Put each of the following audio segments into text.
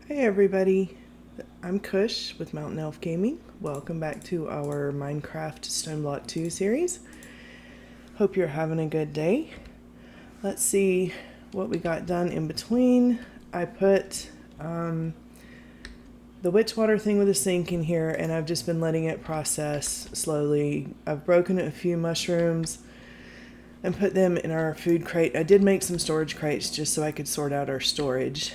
Hey everybody, I'm Kush with Mountain Elf Gaming. Welcome back to our Minecraft Stoneblock 2 series. Hope you're having a good day. Let's see what we got done in between. I put the witch water thing with a sink in here and I've just been letting it process slowly. I've broken a few mushrooms and put them in our food crate. I did make some storage crates just so I could sort out our storage.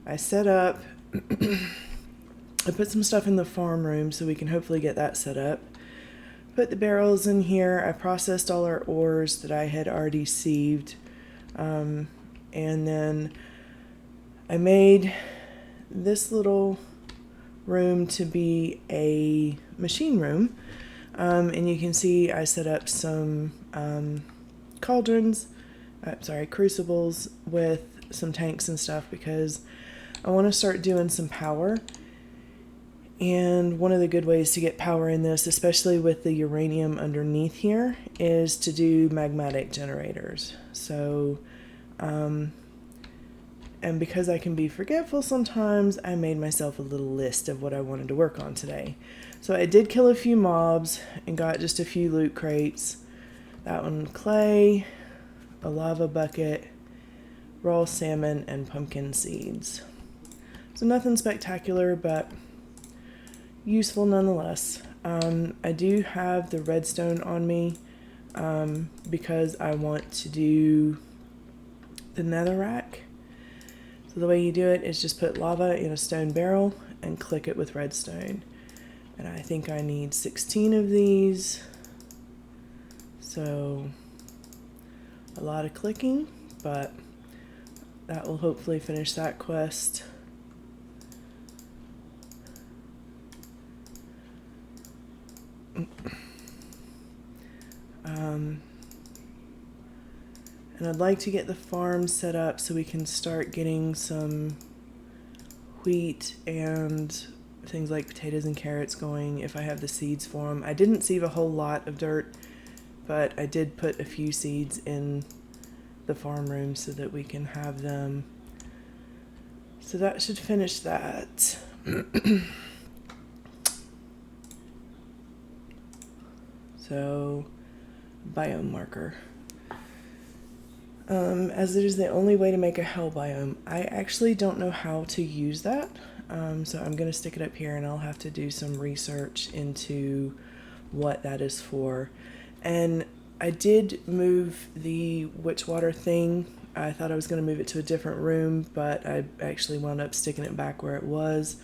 I set up, I put some stuff in the farm room so we can hopefully get that set up. Put the barrels in here. I processed all our ores that I had already sieved. And then I made this little room to be a machine room. And you can see I set up some crucibles with some tanks and stuff because I want to start doing some power. And one of the good ways to get power in this, especially with the uranium underneath here, is to do magmatic generators. So, and because I can be forgetful sometimes, I made myself a little list of what I wanted to work on today. So I did kill a few mobs and got just a few loot crates. That one, clay, a lava bucket, raw salmon, and pumpkin seeds. So nothing spectacular, but useful nonetheless. I do have the redstone on me because I want to do the netherrack. So the way you do it is just put lava in a stone barrel and click it with redstone. And I think I need 16 of these. So a lot of clicking, but that will hopefully finish that quest. And I'd like to get the farm set up so we can start getting some wheat and things like potatoes and carrots going if I have the seeds for them. I didn't sieve a whole lot of dirt, but I did put a few seeds in the farm room so that we can have them. So that should finish that. So, biome marker. As it is the only way to make a hell biome, I actually don't know how to use that. So I'm going to stick it up here and I'll have to do some research into what that is for. And I did move the witch water thing. I thought I was going to move it to a different room, but I actually wound up sticking it back where it was.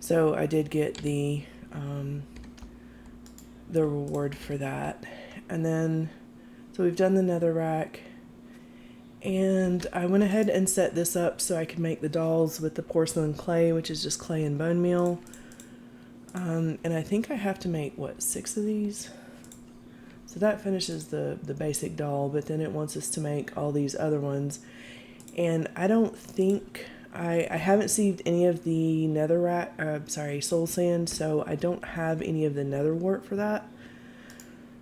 So I did get the reward for that. And then, so we've done the netherrack. And I went ahead and set this up so I could make the dolls with the porcelain clay, which is just clay and bone meal. And I think I have to make, 6 of these? So that finishes the basic doll, but then it wants us to make all these other ones. And I don't think, I haven't sieved any of the soul sand, so I don't have any of the nether wart for that.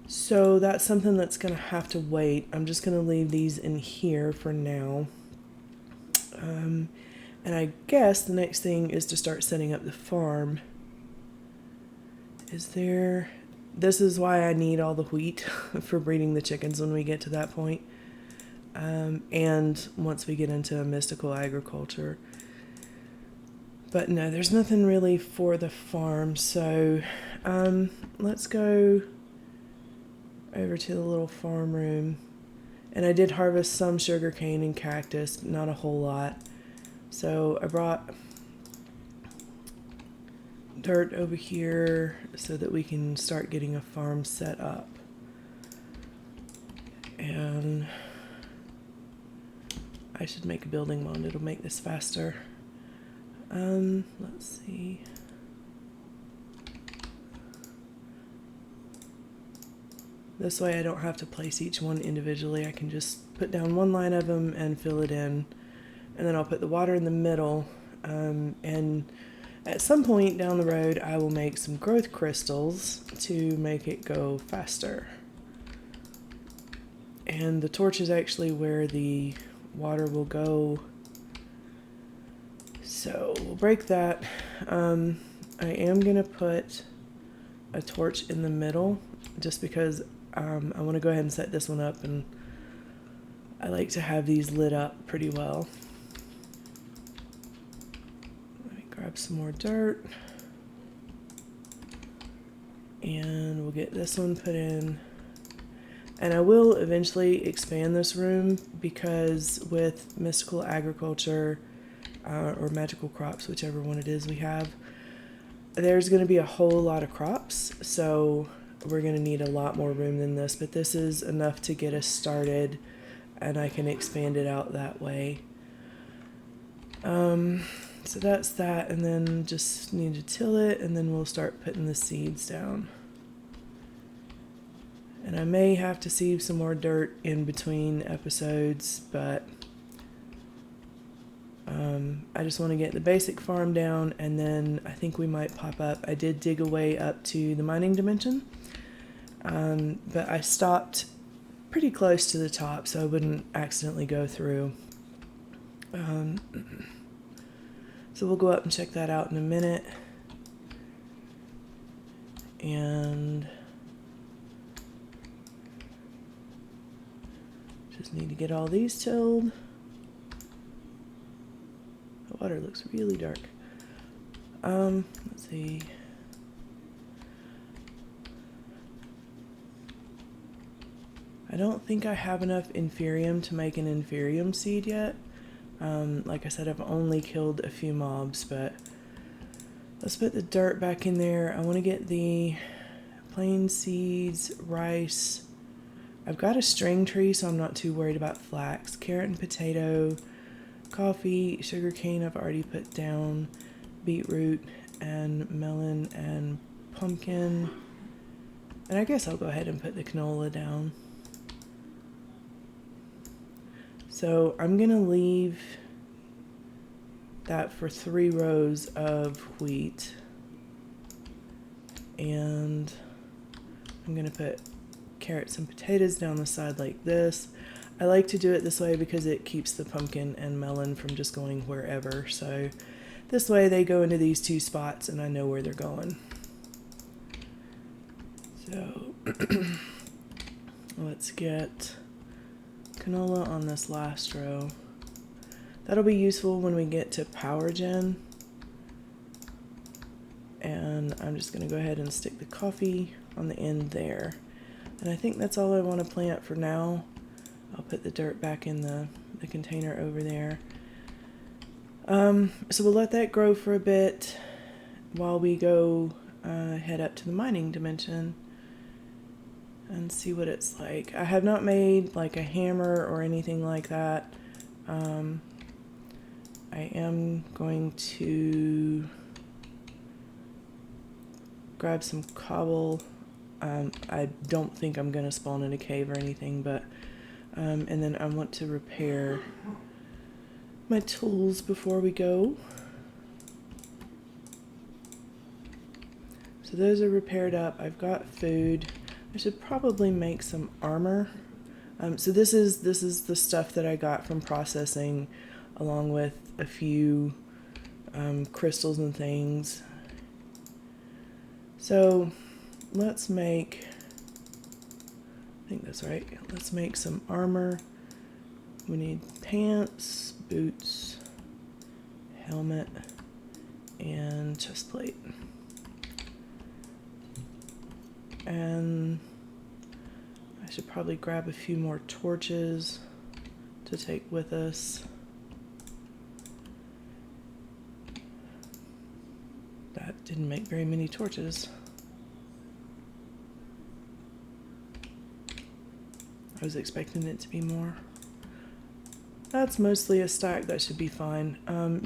So that's something that's going to have to wait. I'm just going to leave these in here for now. And I guess the next thing is to start setting up the farm. This is why I need all the wheat for breeding the chickens when we get to that point. And once we get into mystical agriculture. But no, there's nothing really for the farm. So let's go over to the little farm room. And I did harvest some sugarcane and cactus, not a whole lot. So I brought dirt over here so that we can start getting a farm set up. And I should make a building mode, it'll make this faster. Let's see. This way I don't have to place each one individually. I can just put down one line of them and fill it in. And then I'll put the water in the middle. And at some point down the road, I will make some growth crystals to make it go faster. And the torch is actually where the water will go So we'll break that. I am going to put a torch in the middle just because I want to go ahead and set this one up, and I like to have these lit up pretty well. Let me grab some more dirt. And we'll get this one put in. And I will eventually expand this room because with mystical agriculture or magical crops, whichever one it is we have, there's going to be a whole lot of crops. So we're going to need a lot more room than this. But this is enough to get us started, and I can expand it out that way. So that's that, and then just need to till it, and then we'll start putting the seeds down. And I may have to sieve some more dirt in between episodes, but I just want to get the basic farm down, and then I think we might pop up. I did dig away up to the mining dimension, but I stopped pretty close to the top so I wouldn't accidentally go through. So we'll go up and check that out in a minute. And just need to get all these tilled. The water looks really dark. Let's see. I don't think I have enough inferium to make an inferium seed yet. Like I said, I've only killed a few mobs, but let's put the dirt back in there. I want to get the plain seeds, rice. I've got a string tree, so I'm not too worried about flax. Carrot and potato, coffee, sugar cane I've already put down, beetroot and melon and pumpkin. And I guess I'll go ahead and put the canola down. So I'm going to leave that for 3 rows of wheat. And I'm going to put carrots and potatoes down the side like this. I like to do it this way because it keeps the pumpkin and melon from just going wherever. So this way they go into these 2 spots and I know where they're going. So let's get canola on this last row. That'll be useful when we get to power gen. And I'm just going to go ahead and stick the coffee on the end there. And I think that's all I want to plant for now. I'll put the dirt back in the container over there. So we'll let that grow for a bit while we go head up to the mining dimension and see what it's like. I have not made like a hammer or anything like that. I am going to grab some cobble. I don't think I'm going to spawn in a cave or anything, but and then I want to repair my tools before we go. So those are repaired up. I've got food. I should probably make some armor. So this is the stuff that I got from processing, along with a few crystals and things. So let's make, I think that's right. Let's make some armor. We need pants, boots, helmet, and chest plate. And I should probably grab a few more torches to take with us. That didn't make very many torches. I was expecting it to be more. That's mostly a stack. That should be fine.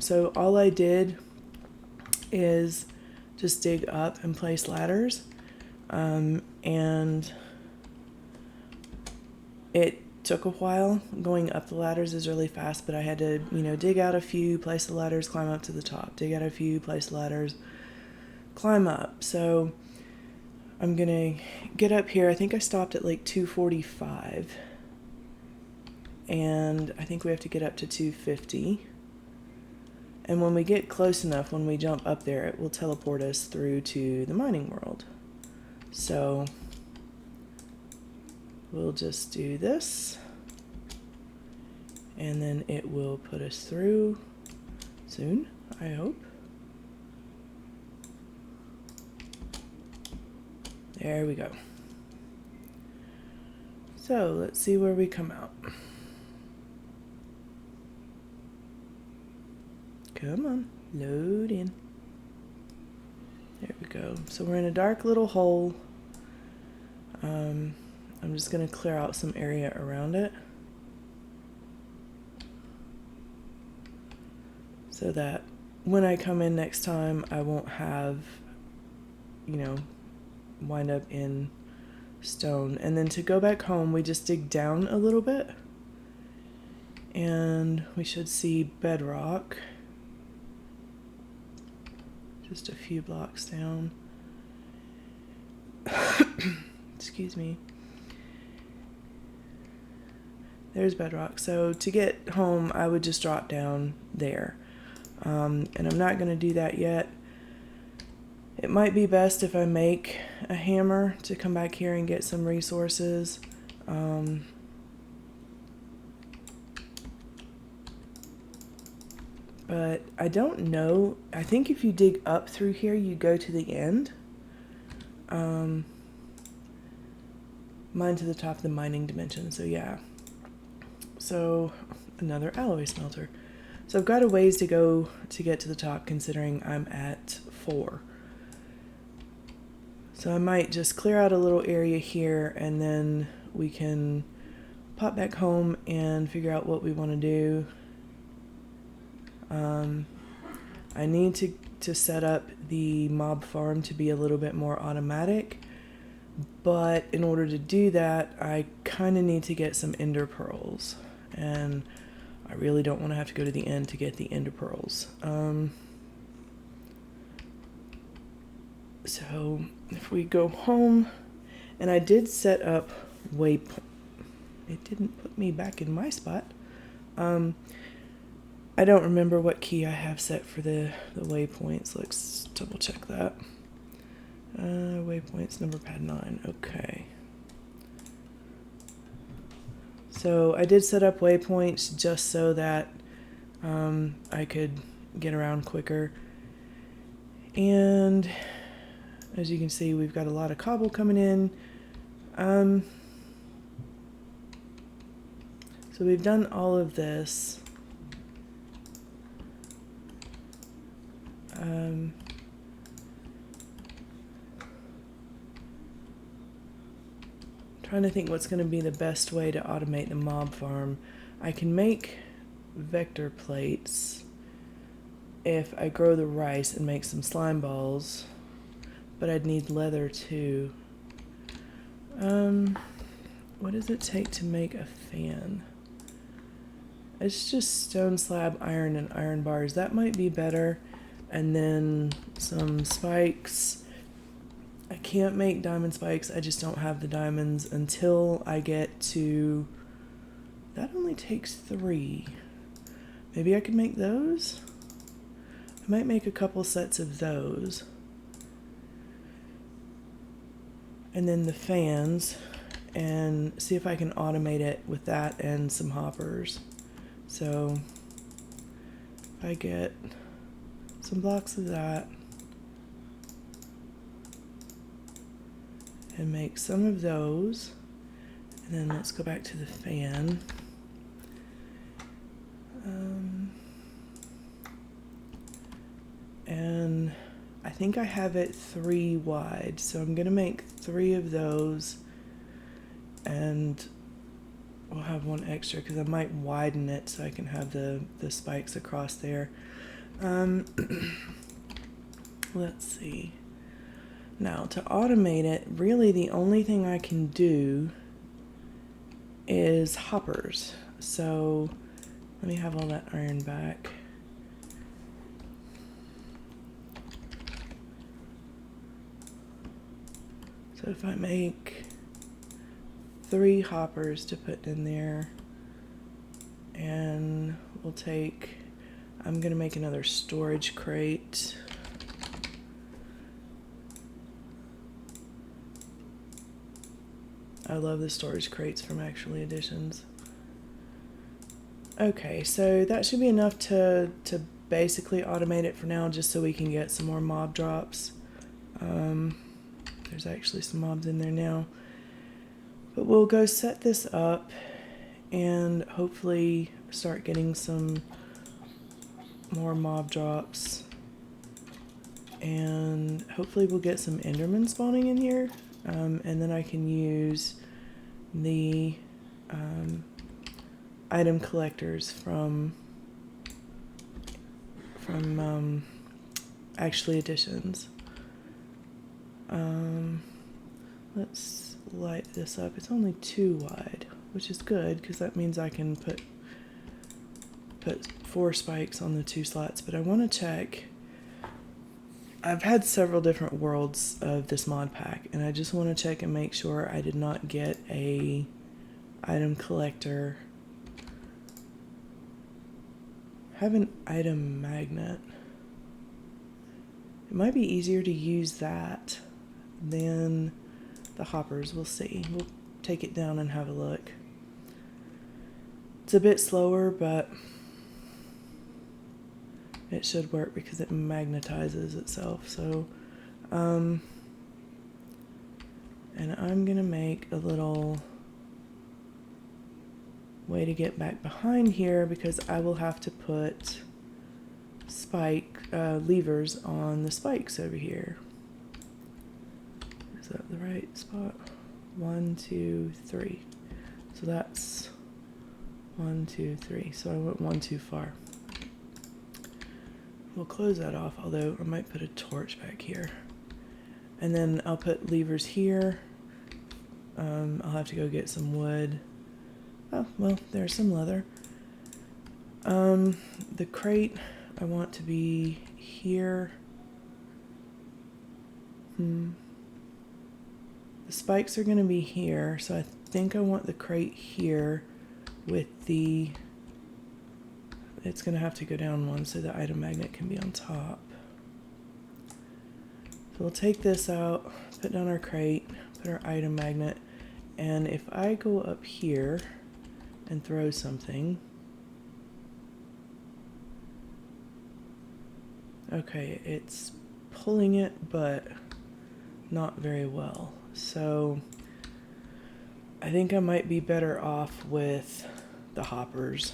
So all I did is just dig up and place ladders. And it took a while. Going up the ladders is really fast, but I had to, dig out a few, place the ladders, climb up to the top, dig out a few, place ladders, climb up. So I'm gonna get up here. I think I stopped at like 245, and I think we have to get up to 250. And when we get close enough, when we jump up there, it will teleport us through to the mining world. So we'll just do this, and then it will put us through soon, I hope. There we go. So let's see where we come out. Come on, load in. There we go. So we're in a dark little hole. I'm just going to clear out some area around it so that when I come in next time, I won't have, wind up in stone. And then to go back home, we just dig down a little bit and we should see bedrock. Just a few blocks down. Excuse me. There's bedrock. So to get home, I would just drop down there. And I'm not going to do that yet. It might be best if I make a hammer to come back here and get some resources. But I don't know. I think if you dig up through here, you go to the end. Mine to the top of the mining dimension, so yeah. So, another alloy smelter. So I've got a ways to go to get to the top, considering I'm at 4. So I might just clear out a little area here, and then we can pop back home and figure out what we want to do. I need to set up the mob farm to be a little bit more automatic, but in order to do that, I kind of need to get some ender pearls, and I really don't want to have to go to the end to get the ender pearls. So if we go home, and I did set up waypoint. It didn't put me back in my spot. I don't remember what key I have set for the waypoints. Let's double check that. Waypoints, number pad 9. Okay. So I did set up waypoints just so that I could get around quicker. And as you can see, we've got a lot of cobble coming in. So we've done all of this. Trying to think what's going to be the best way to automate the mob farm. I can make vector plates if I grow the rice and make some slime balls, but I'd need leather too. What does it take to make a fan? It's just stone slab, iron, and iron bars. That might be better. And then some spikes. I can't make diamond spikes. I just don't have the diamonds until I get to... That only takes 3. Maybe I could make those? I might make a couple sets of those. And then the fans, and see if I can automate it with that and some hoppers. So if I get some blocks of that and make some of those, and then let's go back to the fan. And I think I have it 3 wide, so I'm gonna make 3 of those, and we'll have 1 extra because I might widen it so I can have the spikes across there. Let's see. Now, to automate it, really the only thing I can do is hoppers. So let me have all that iron back. So if I make 3 hoppers to put in there, and we'll take I'm gonna make another storage crate. I love the storage crates from Actually Editions. Okay, so that should be enough to basically automate it for now, just so we can get some more mob drops. There's actually some mobs in there now. But we'll go set this up and hopefully start getting some more mob drops. And hopefully we'll get some Endermen spawning in here. And then I can use the item collectors from Actually Editions. Let's light this up. It's only 2 wide, which is good because that means I can put 4 spikes on the 2 slots. But I want to check. I've had several different worlds of this mod pack, and I just want to check and make sure I did not get a item collector. I have an item magnet. It might be easier to use that than the hoppers. We'll see. We'll take it down and have a look. It's a bit slower, but it should work because it magnetizes itself. So, and I'm gonna make a little way to get back behind here because I will have to put levers on the spikes over here. Is that the right spot? 1, 2, 3. So that's 1, 2, 3. So I went 1 too far. We'll close that off, although I might put a torch back here. And then I'll put levers here. I'll have to go get some wood. Oh, well, there's some leather. The crate I want to be here. The spikes are going to be here, so I think I want the crate here with the... It's going to have to go down one so the item magnet can be on top. So we'll take this out, put down our crate, put our item magnet, and if I go up here and throw something... Okay, it's pulling it, but not very well. So I think I might be better off with the hoppers.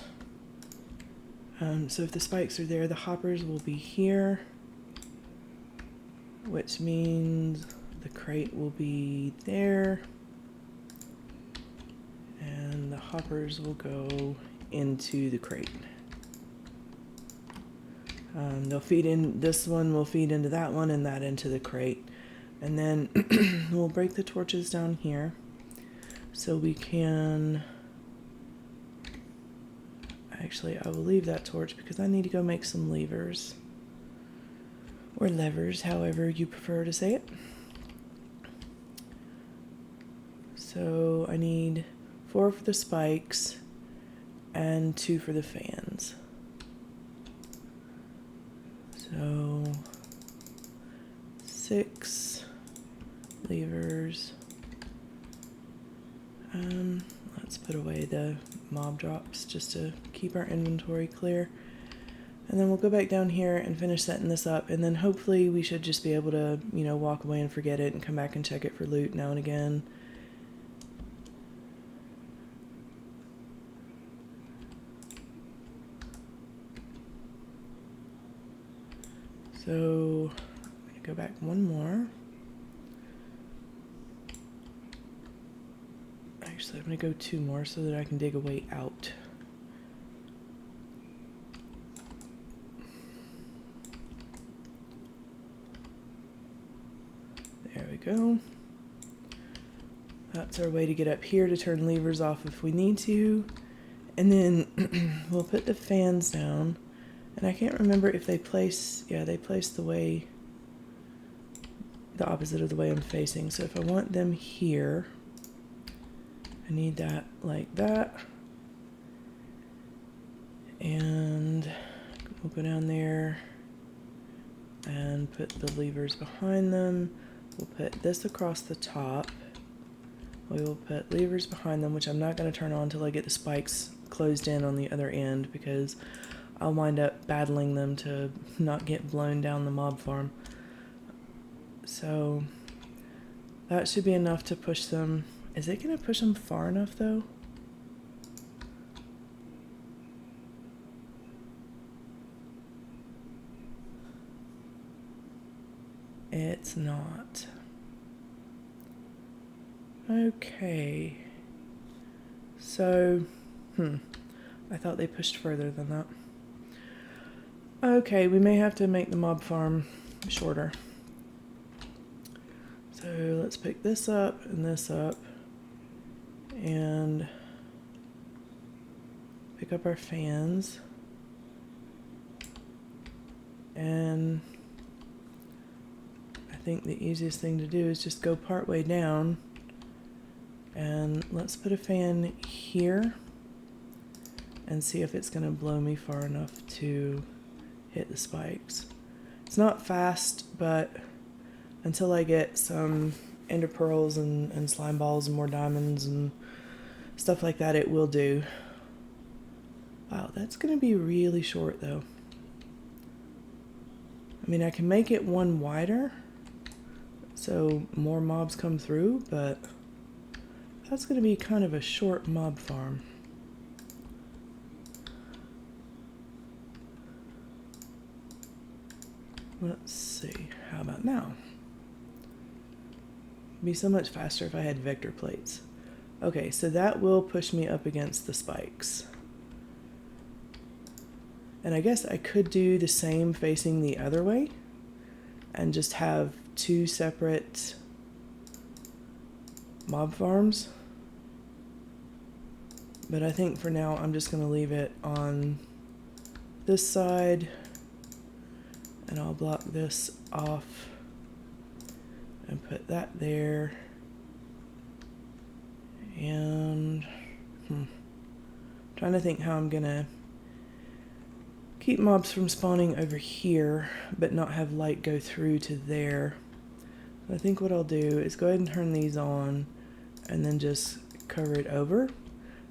So if the spikes are there, the hoppers will be here, which means the crate will be there, and the hoppers will go into the crate. They'll feed in, this one will feed into that one and that into the crate. And then we'll break the torches down here so we can... Actually, I will leave that torch because I need to go make some levers. Or levers, however you prefer to say it. So I need 4 for the spikes and 2 for the fans. So 6 levers. Let's put away the mob drops just to keep our inventory clear. And then we'll go back down here and finish setting this up, and then hopefully we should just be able to, you know, walk away and forget it and come back and check it for loot now and again. So I'm going to go back one more. Actually, I'm going to go 2 more so that I can dig a way out. There we go. That's our way to get up here to turn levers off if we need to. And then we'll put the fans down. And I can't remember if they place, yeah, they place the way, the opposite of the way I'm facing. So if I want them here, I need that like that. And we'll go down there and put the levers behind them. We'll put this across the top. We will put levers behind them, which I'm not going to turn on until I get the spikes closed in on the other end, because I'll wind up battling them to not get blown down the mob farm. So that should be enough to push them. Is it going to push them far enough though? It's not. Okay. So, I thought they pushed further than that. Okay, we may have to make the mob farm shorter. So let's pick this up and this up and pick up our fans. And I think the easiest thing to do is just go part way down, and let's put a fan here and see if it's going to blow me far enough to hit the spikes. It's not fast, but until I get some ender pearls and slime balls and more diamonds and stuff like that, it will do. Wow, that's going to be really short though. I mean, I can make it one wider so more mobs come through, but that's going to be kind of a short mob farm. Let's see, how about now? It'd be so much faster if I had vector plates. Okay, so that will push me up against the spikes. And I guess I could do the same facing the other way and just have two separate mob farms. But I think for now I'm just going to leave it on this side, and I'll block this off and put that there. And trying to think how I'm going to keep mobs from spawning over here but not have light go through to there. I think what I'll do is go ahead and turn these on and then just cover it over,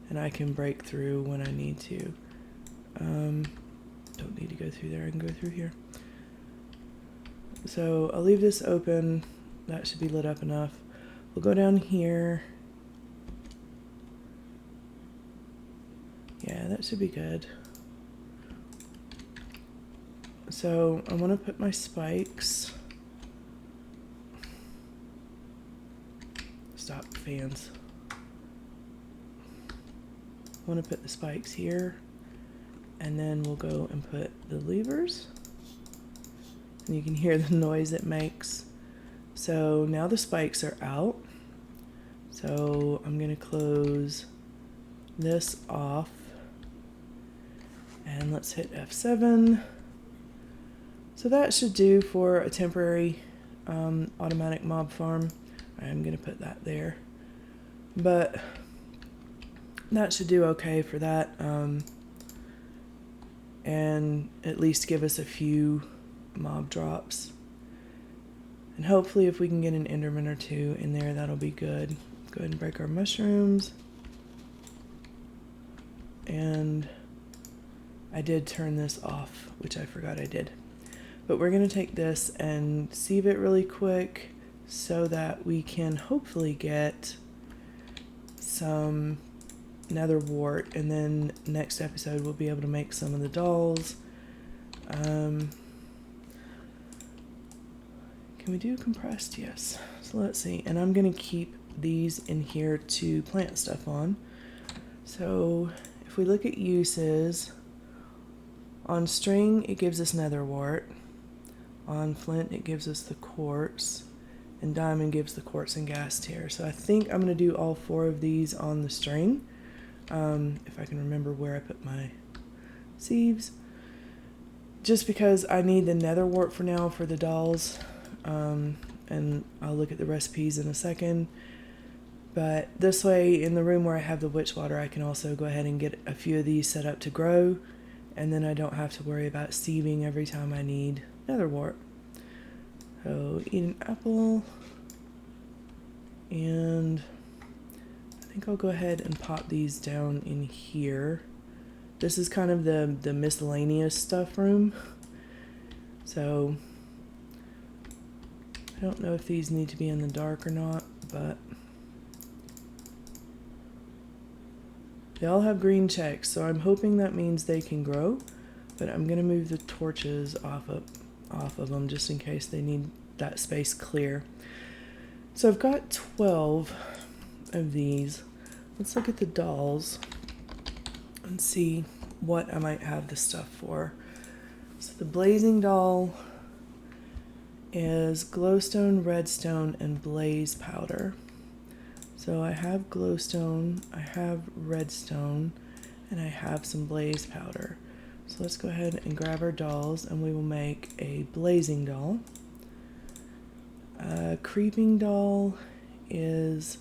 and I can break through when I need to. Don't need to go through there, I can go through here. So I'll leave this open, that should be lit up enough. We'll go down here. Yeah, that should be good. So I want to put my spikes. Stop fans. I want to put the spikes here, and then we'll go and put the levers. And you can hear the noise it makes. So now the spikes are out. So I'm going to close this off. And let's hit F7. So that should do for a temporary automatic mob farm. I'm going to put that there. But that should do okay for that. And at least give us a few mob drops. And hopefully if we can get an enderman or two in there, that'll be good. Go ahead and break our mushrooms. And I did turn this off, which I forgot I did. But we're going to take this and sieve it really quick so that we can hopefully get some nether wart, and then next episode we'll be able to make some of the dolls. Can we do compressed? Yes. So let's see. And I'm going to keep these in here to plant stuff on. So if we look at uses, on string it gives us nether wart. On flint it gives us the quartz. And diamond gives the quartz and gas tear. So I think I'm going to do all 4 of these on the string. If I can remember where I put my sieves. Just because I need the nether wart for now for the dolls. And I'll look at the recipes in a second. But this way, in the room where I have the witch water, I can also go ahead and get a few of these set up to grow. and then I don't have to worry about sieving every time I need nether wart. So eat an apple, and I think I'll go ahead and pop these down in here. This is kind of the miscellaneous stuff room. So I don't know if these need to be in the dark or not, but they all have green checks, so I'm hoping that means they can grow, but I'm gonna move the torches off of them just in case they need that space clear. So I've got 12 of these. Let's look at the dolls and see what I might have the stuff for. So the blazing doll is glowstone, redstone, and blaze powder. So I have glowstone, I have redstone, and I have some blaze powder. So let's go ahead and grab our dolls, and we will make a blazing doll. A creeping doll is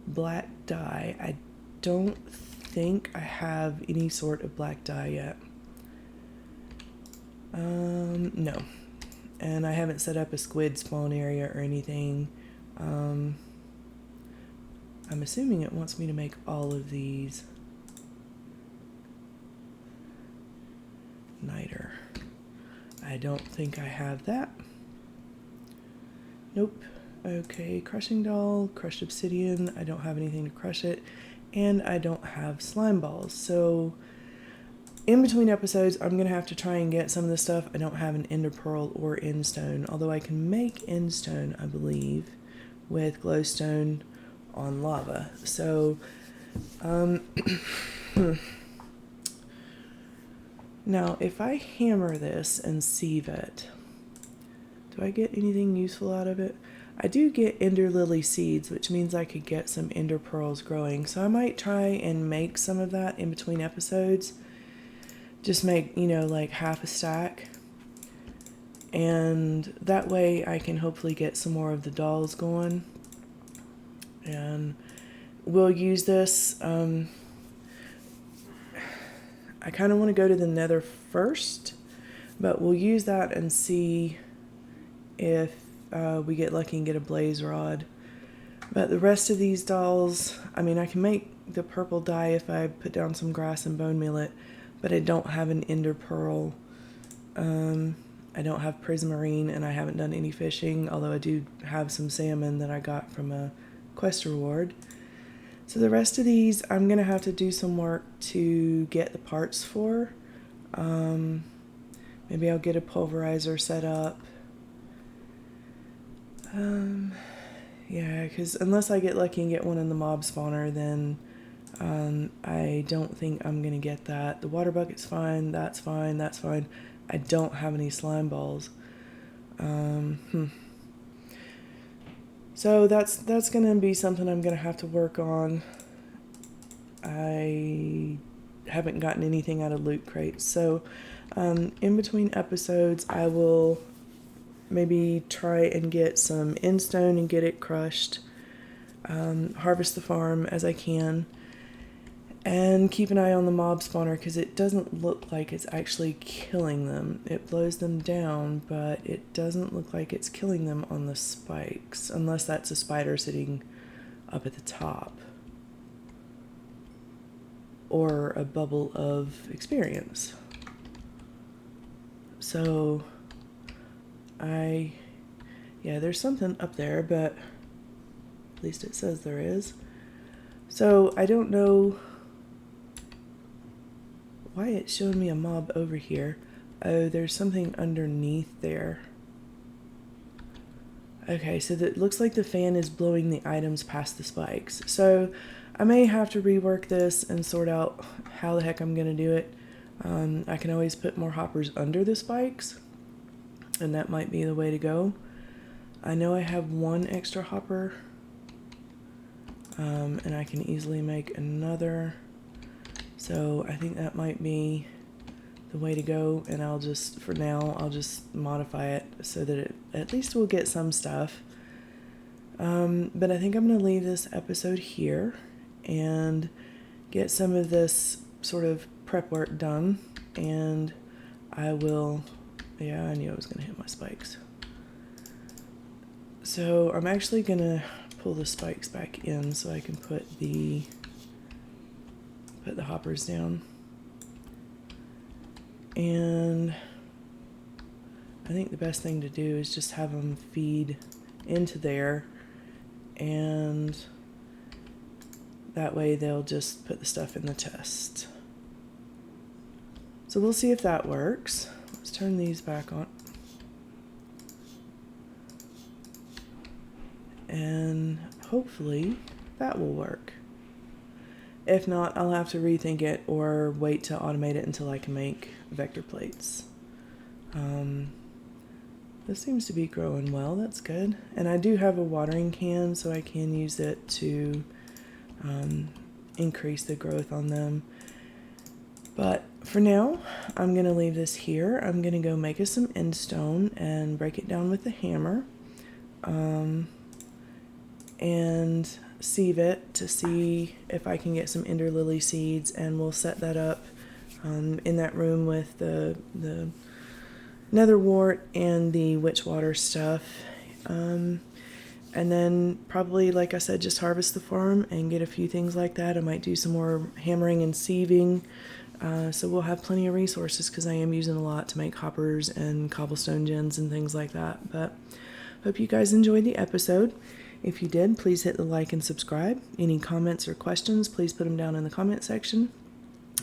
black dye. I don't think I have any sort of black dye yet. No. And I haven't set up a squid spawn area or anything. I'm assuming it wants me to make all of these. Niter. I don't think I have that. Nope. Okay, crushing doll, crushed obsidian. I don't have anything to crush it. And I don't have slime balls. So in between episodes, I'm going to have to try and get some of this stuff. I don't have an ender pearl or endstone, although I can make endstone, I believe, with glowstone on lava. So, now if I hammer this and sieve it, do I get anything useful out of it? I do get ender lily seeds, which means I could get some ender pearls growing. So I might try and make some of that in between episodes. Just make, like half a stack. And that way I can hopefully get some more of the dolls going. And we'll use this. I kind of want to go to the nether first, but we'll use that and see if we get lucky and get a blaze rod. But the rest of these dolls, I mean, I can make the purple dye if I put down some grass and bone meal it, but I don't have an ender pearl. I don't have prismarine, and I haven't done any fishing, although I do have some salmon that I got from a quest reward. So the rest of these I'm gonna have to do some work to get the parts for. Maybe I'll get a pulverizer set up. Yeah, because unless I get lucky and get one in the mob spawner, then I don't think I'm gonna get that. The water bucket's fine, that's fine, that's fine. I don't have any slime balls. So that's gonna be something I'm gonna have to work on. I haven't gotten anything out of loot crates, so in between episodes I will maybe try and get some endstone and get it crushed, harvest the farm as I can, and keep an eye on the mob spawner because it doesn't look like it's actually killing them. It blows them down, but it doesn't look like it's killing them on the spikes, unless that's a spider sitting up at the top. Or a bubble of experience. So, yeah, there's something up there, but at least it says there is. So, I don't know why it's showing me a mob over here. Oh, there's something underneath there. Okay, so it looks like the fan is blowing the items past the spikes. So I may have to rework this and sort out how the heck I'm going to do it. I can always put more hoppers under the spikes, and that might be the way to go. I know I have one extra hopper, and I can easily make another. So I think that might be the way to go, and for now, I'll just modify it so that it at least will get some stuff. But I think I'm going to leave this episode here and get some of this sort of prep work done, and I will, yeah, I knew I was going to hit my spikes. So I'm actually going to pull the spikes back in so I can put the hoppers down. And I think the best thing to do is just have them feed into there, and that way they'll just put the stuff in the test. So we'll see if that works. Let's turn these back on. And hopefully that will work. If not, I'll have to rethink it or wait to automate it until I can make vector plates. This seems to be growing well, that's good. And I do have a watering can, so I can use it to increase the growth on them. But for now, I'm going to leave this here. I'm going to go make us some end stone and break it down with a hammer. And sieve it to see if I can get some ender lily seeds, and we'll set that up in that room with the nether wart and the witch water stuff. And then probably, like I said, just harvest the farm and get a few things like that. I might do some more hammering and sieving. So we'll have plenty of resources because I am using a lot to make hoppers and cobblestone gens and things like that. But hope you guys enjoyed the episode. If you did, please hit the like and subscribe. Any comments or questions, please put them down in the comment section.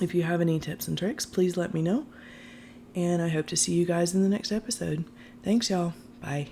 If you have any tips and tricks, please let me know. And I hope to see you guys in the next episode. Thanks, y'all. Bye.